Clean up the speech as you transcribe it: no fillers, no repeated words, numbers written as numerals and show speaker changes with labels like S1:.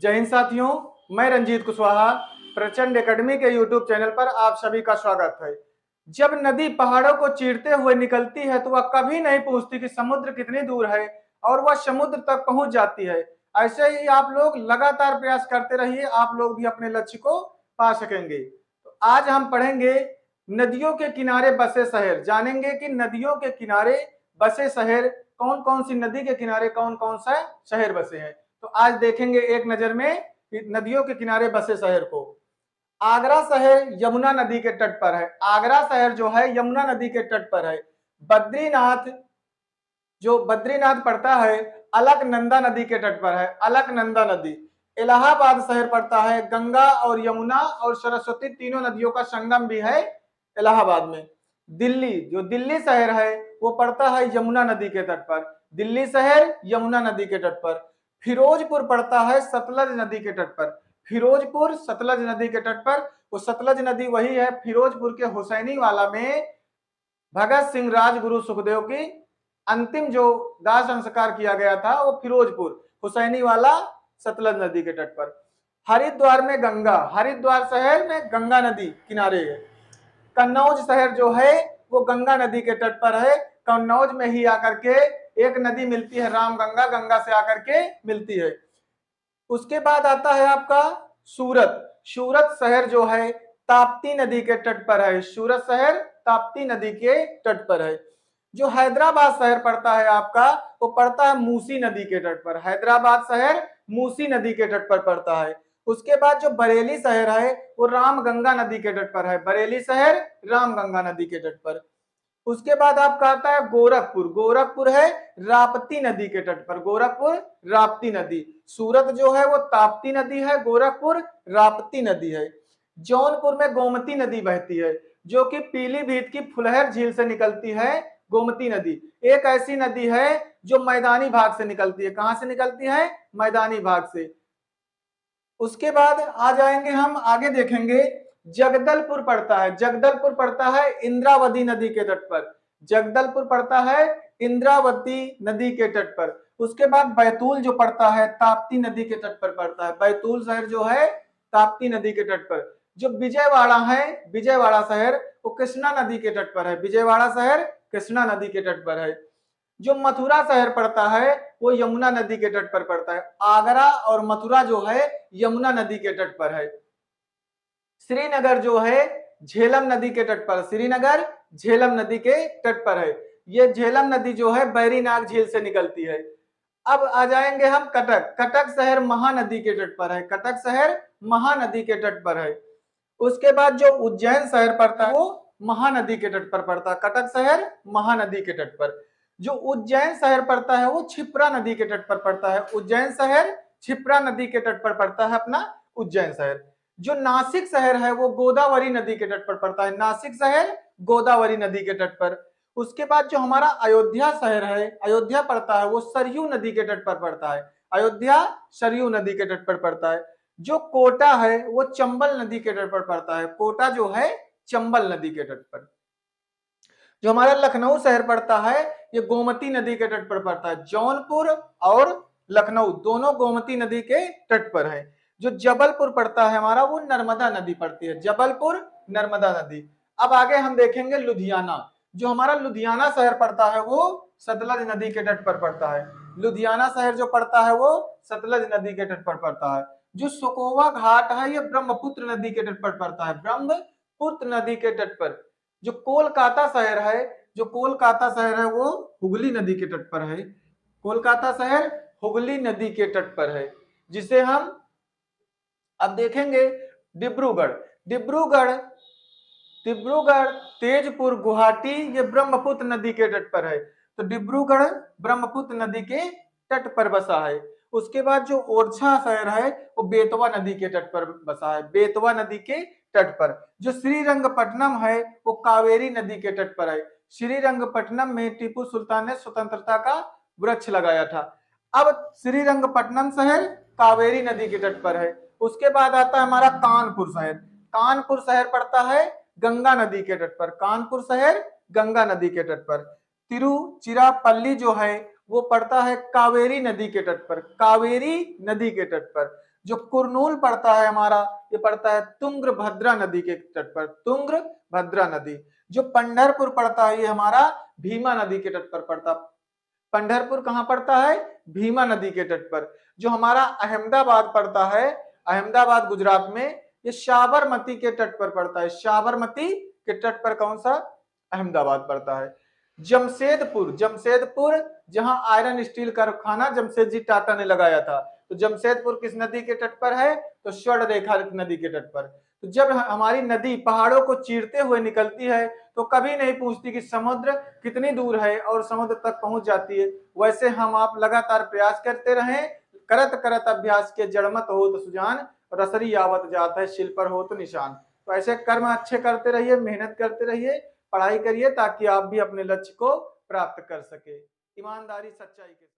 S1: जय हिंद साथियों, मैं रंजीत कुशवाहा प्रचंड एकेडमी के यूट्यूब चैनल पर आप सभी का स्वागत है। जब नदी पहाड़ों को चीरते हुए निकलती है तो वह कभी नहीं पूछती कि समुद्र कितनी दूर है और वह समुद्र तक पहुंच जाती है। ऐसे ही आप लोग लगातार प्रयास करते रहिए, आप लोग भी अपने लक्ष्य को पा सकेंगे। तो आज हम पढ़ेंगे नदियों के किनारे बसे शहर, जानेंगे कि नदियों के किनारे बसे शहर कौन कौन सी नदी के किनारे कौन कौन सा शहर बसे हैं। तो आज देखेंगे एक नजर में नदियों के किनारे बसे शहर को। आगरा शहर यमुना नदी के तट पर है। आगरा शहर जो है यमुना नदी के तट पर है। बद्रीनाथ जो बद्रीनाथ पड़ता है अलकनंदा नदी के तट पर है। अलकनंदा नदी। इलाहाबाद शहर पड़ता है गंगा और यमुना और सरस्वती तीनों नदियों का संगम भी है इलाहाबाद में। दिल्ली जो दिल्ली शहर है वो पड़ता है यमुना नदी के तट पर। दिल्ली शहर यमुना नदी के तट पर। फिरोजपुर पड़ता है सतलज नदी के तट पर। फिरोजपुर सतलज नदी के तट पर। वो सतलज नदी वही है फिरोजपुर के हुसैनी वाला में भगत सिंह राजगुरु सुखदेव की अंतिम जो दाह संस्कार किया गया था वो फिरोजपुर हुसैनी वाला सतलज नदी के तट पर। हरिद्वार में गंगा, हरिद्वार शहर में गंगा नदी किनारे है। कन्नौज शहर जो है वो गंगा नदी के तट पर है। कन्नौज में ही आकर के एक नदी मिलती है रामगंगा, गंगा से आकर के मिलती है। उसके बाद आता है आपका सूरत। सूरत शहर जो है ताप्ती नदी के तट पर है। सूरत शहर ताप्ती नदी के तट पर है। जो हैदराबाद शहर पड़ता है आपका वो पड़ता है मूसी नदी के तट पर। हैदराबाद शहर मूसी नदी के तट पर पड़ता है। उसके बाद जो बरेली शहर है वो रामगंगा नदी के तट पर है। बरेली शहर रामगंगा नदी के तट पर। उसके बाद आपका आता है गोरखपुर। गोरखपुर है राप्ती नदी के तट पर। गोरखपुर राप्ती नदी। सूरत जो है वो ताप्ती नदी है, गोरखपुर राप्ती नदी है। जौनपुर में गोमती नदी बहती है जो कि पीलीभीत की फुलहर झील से निकलती है। गोमती नदी एक ऐसी नदी है जो मैदानी भाग से निकलती है। कहां से निकलती है? मैदानी भाग से। उसके बाद आ जाएंगे हम आगे देखेंगे जगदलपुर पड़ता है। जगदलपुर पड़ता है इंद्रावती नदी के तट पर। जगदलपुर पड़ता है इंद्रावती नदी के तट पर। उसके बाद बैतूल जो पड़ता है ताप्ती नदी के तट पर पड़ता है। बैतूल शहर जो है ताप्ती नदी के तट पर। जो विजयवाड़ा है, विजयवाड़ा शहर वो कृष्णा नदी के तट पर है। विजयवाड़ा शहर कृष्णा नदी के तट पर है। जो मथुरा शहर पड़ता है वो यमुना नदी के तट पर पड़ता है। आगरा और मथुरा जो है यमुना नदी के तट पर है। श्रीनगर जो है झेलम नदी के तट पर। श्रीनगर झेलम नदी के तट पर है। ये झेलम नदी जो है बैरीनाग झील से निकलती है। अब आ जाएंगे हम कटक। कटक शहर महानदी के तट पर है। कटक शहर महानदी के तट पर है। उसके बाद जो उज्जैन शहर पड़ता है वो महानदी के तट पर पड़ता है। कटक शहर महानदी के तट पर। जो उज्जैन शहर पड़ता है वो क्षिप्रा नदी के तट पर पड़ता है। उज्जैन शहर क्षिप्रा नदी के तट पर पड़ता है अपना उज्जैन शहर। जो नासिक शहर है वो गोदावरी नदी के तट पर पड़ता है। नासिक शहर गोदावरी नदी के तट पर। उसके बाद जो हमारा अयोध्या शहर है, अयोध्या पड़ता है वो सरयू नदी के तट पर पड़ता है। अयोध्या सरयू नदी के तट पर पड़ता है। जो कोटा है वो चंबल नदी के तट पर पड़ता है। कोटा जो है चंबल नदी के तट पर। जो हमारा लखनऊ शहर पड़ता है ये गोमती नदी के तट पर पड़ता है। जौनपुर और लखनऊ दोनों गोमती नदी के तट पर है। जो जबलपुर पड़ता है हमारा वो नर्मदा नदी पड़ती है। जबलपुर नर्मदा नदी। अब आगे हम देखेंगे लुधियाना। जो हमारा लुधियाना शहर पड़ता है वो सतलज नदी के तट पर पड़ता है। लुधियाना शहर जो पड़ता है वो सतलज नदी के तट पर पड़ता है। जो सुकोवा घाट है ये ब्रह्मपुत्र नदी के तट पर पड़ता है। ब्रह्मपुत्र नदी के तट पर। जो कोलकाता शहर है, जो कोलकाता शहर है वो हुगली नदी के तट पर है। कोलकाता शहर हुगली नदी के तट पर है। जिसे हम अब देखेंगे डिब्रूगढ़। डिब्रूगढ़ डिब्रूगढ़ तेजपुर गुवाहाटी ये ब्रह्मपुत्र नदी के तट पर है। तो डिब्रूगढ़ ब्रह्मपुत्र नदी के तट पर बसा है। उसके बाद जो ओरछा शहर है वो बेतवा नदी के तट पर बसा है। बेतवा नदी के तट पर। जो श्रीरंगपट्टनम है वो कावेरी नदी के तट पर है। श्रीरंगपट्टनम में टीपू सुल्तान ने स्वतंत्रता का वृक्ष लगाया था। अब श्रीरंगपट्टनम शहर कावेरी नदी के तट पर है। उसके बाद आता है हमारा कानपुर शहर। कानपुर शहर पड़ता है गंगा नदी के तट पर। कानपुर शहर गंगा नदी के तट पर। तिरुचिरापल्ली जो है वो पड़ता है कावेरी नदी के तट पर। कावेरी नदी के तट पर। जो कुरनूल पड़ता है हमारा, ये पड़ता है तुंगभद्रा नदी के तट पर, तुंगभद्रा नदी। जो पंढरपुर पड़ता है ये हमारा भीमा नदी के तट पर पड़ता। पंढरपुर कहाँ पड़ता है? भीमा नदी के तट पर। जो हमारा अहमदाबाद पड़ता है, अहमदाबाद गुजरात में, ये साबरमती के तट पर पड़ता है। साबरमती के तट पर कौन सा? अहमदाबाद पड़ता है। जमशेदपुर, जमशेदपुर जहां आयरन स्टील कारखाना जमशेद जी टाटा ने लगाया था, तो जमशेदपुर किस नदी के तट पर है? तो स्वर्ण रेखा नदी के तट पर। तो जब हमारी नदी पहाड़ों को चीरते हुए निकलती है तो कभी नहीं पूछती कि समुद्र कितनी दूर है और समुद्र तक पहुंच जाती है। वैसे हम आप लगातार प्रयास करते रहें, करत करत अभ्यास के जड़मत हो तो सुजान, रसरी आवत जात है शिल पर हो तो निशान। तो ऐसे कर्म अच्छे करते रहिए, मेहनत करते रहिए, पढ़ाई करिए, ताकि आप भी अपने लक्ष्य को प्राप्त कर सके ईमानदारी सच्चाई के साथ।